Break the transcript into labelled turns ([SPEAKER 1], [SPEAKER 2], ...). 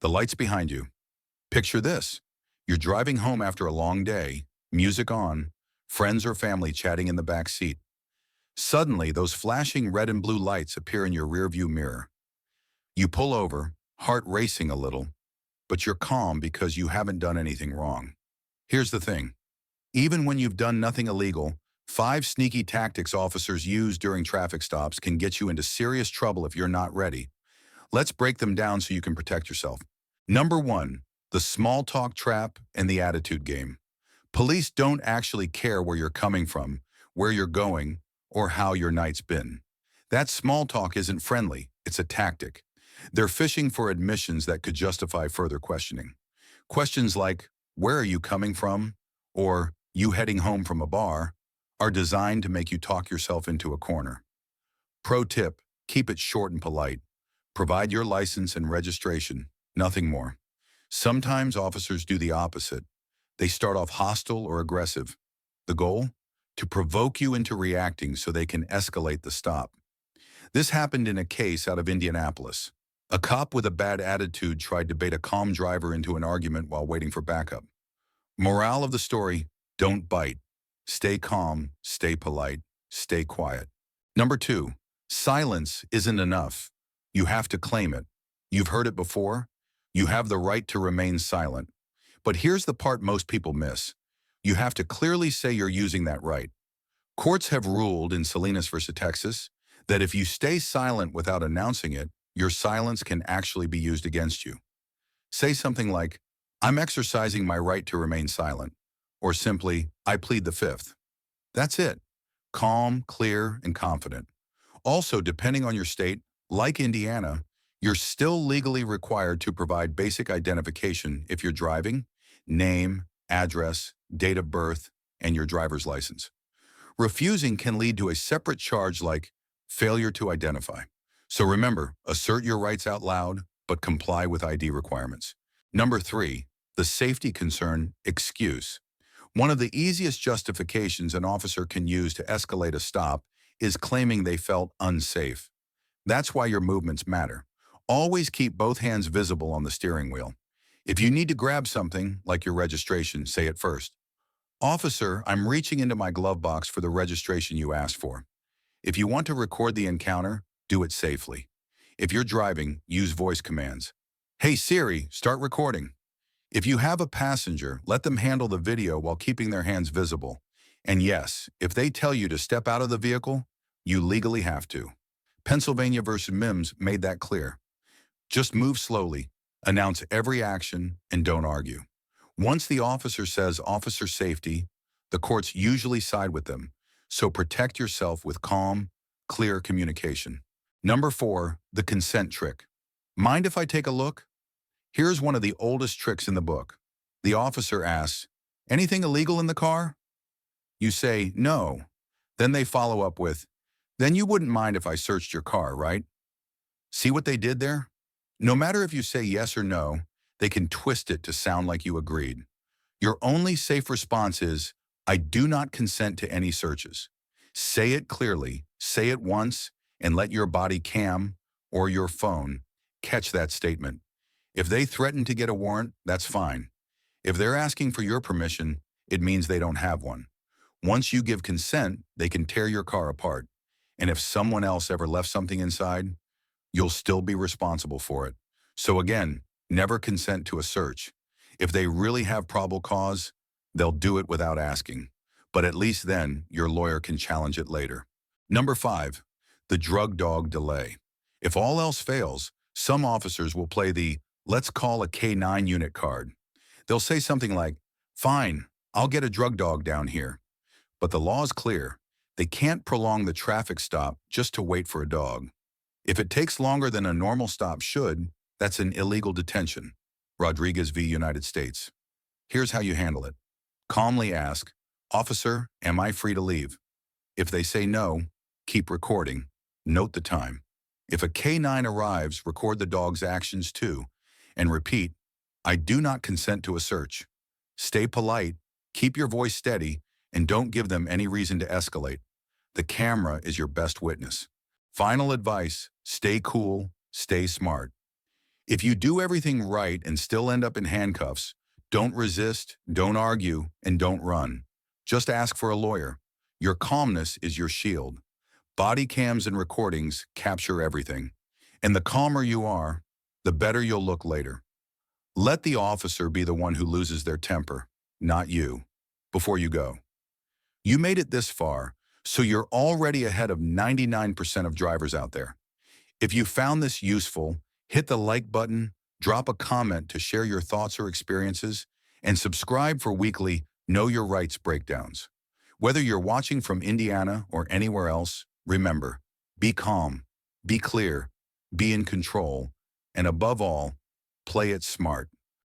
[SPEAKER 1] The light's behind you. Picture this. You're driving home after a long day, music on, friends or family chatting in the back seat. Suddenly, those flashing red and blue lights appear in your rearview mirror. You pull over, heart racing a little, but you're calm because you haven't done anything wrong. Here's the thing. Even when you've done nothing illegal, 5 sneaky tactics officers use during traffic stops can get you into serious trouble if you're not ready. Let's break them down so you can protect yourself. Number 1, the small talk trap and the attitude game. Police don't actually care where you're coming from, where you're going, or how your night's been. That small talk isn't friendly, it's a tactic. They're fishing for admissions that could justify further questioning. Questions like, "Where are you coming from?" or "You heading home from a bar?" are designed to make you talk yourself into a corner. Pro tip, keep it short and polite. Provide your license and registration, nothing more. Sometimes officers do the opposite. They start off hostile or aggressive. The goal? To provoke you into reacting so they can escalate the stop. This happened in a case out of Indianapolis. A cop with a bad attitude tried to bait a calm driver into an argument while waiting for backup. Morale of the story, don't bite. Stay calm, stay polite, stay quiet. Number 2, silence isn't enough. You have to claim it. You've heard it before. You have the right to remain silent. But here's the part most people miss. You have to clearly say you're using that right. Courts have ruled in Salinas versus Texas that if you stay silent without announcing it, your silence can actually be used against you. Say something like, "I'm exercising my right to remain silent," or simply, "I plead the fifth." That's it. Calm, clear, and confident. Also, depending on your state, like Indiana, you're still legally required to provide basic identification if you're driving, name, address, date of birth, and your driver's license. Refusing can lead to a separate charge like failure to identify. So remember, assert your rights out loud, but comply with ID requirements. Number 3, the safety concern excuse. One of the easiest justifications an officer can use to escalate a stop is claiming they felt unsafe. That's why your movements matter. Always keep both hands visible on the steering wheel. If you need to grab something, like your registration, say it first. "Officer, I'm reaching into my glove box for the registration you asked for." If you want to record the encounter, do it safely. If you're driving, use voice commands. "Hey Siri, start recording." If you have a passenger, let them handle the video while keeping their hands visible. And yes, if they tell you to step out of the vehicle, you legally have to. Pennsylvania versus Mims made that clear. Just move slowly, announce every action, and don't argue. Once the officer says officer safety, the courts usually side with them, so protect yourself with calm, clear communication. Number 4, the consent trick. Mind if I take a look? Here's one of the oldest tricks in the book. The officer asks, "Anything illegal in the car?" You say, "No." Then they follow up with, "Then you wouldn't mind if I searched your car, right?" See what they did there? No matter if you say yes or no, they can twist it to sound like you agreed. Your only safe response is, "I do not consent to any searches." Say it clearly, say it once, and let your body cam or your phone catch that statement. If they threaten to get a warrant, that's fine. If they're asking for your permission, it means they don't have one. Once you give consent, they can tear your car apart. And if someone else ever left something inside, you'll still be responsible for it. So again, never consent to a search. If they really have probable cause, they'll do it without asking. But at least then, your lawyer can challenge it later. Number 5, the drug dog delay. If all else fails, some officers will play the "let's call a K9 unit" card. They'll say something like, "Fine, I'll get a drug dog down here." But the law is clear. They can't prolong the traffic stop just to wait for a dog. If it takes longer than a normal stop should, that's an illegal detention. Rodriguez v. United States. Here's how you handle it. Calmly ask, "Officer, am I free to leave?" If they say no, keep recording. Note the time. If a K9 arrives, record the dog's actions too, and repeat, "I do not consent to a search." Stay polite, keep your voice steady, and don't give them any reason to escalate. The camera is your best witness. Final advice, stay cool, stay smart. If you do everything right and still end up in handcuffs, don't resist, don't argue, and don't run. Just ask for a lawyer. Your calmness is your shield. Body cams and recordings capture everything. And the calmer you are, the better you'll look later. Let the officer be the one who loses their temper, not you, before you go. You made it this far, so you're already ahead of 99% of drivers out there. If you found this useful, hit the like button, drop a comment to share your thoughts or experiences, and subscribe for weekly Know Your Rights breakdowns. Whether you're watching from Indiana or anywhere else, remember, be calm, be clear, be in control, and above all, play it smart.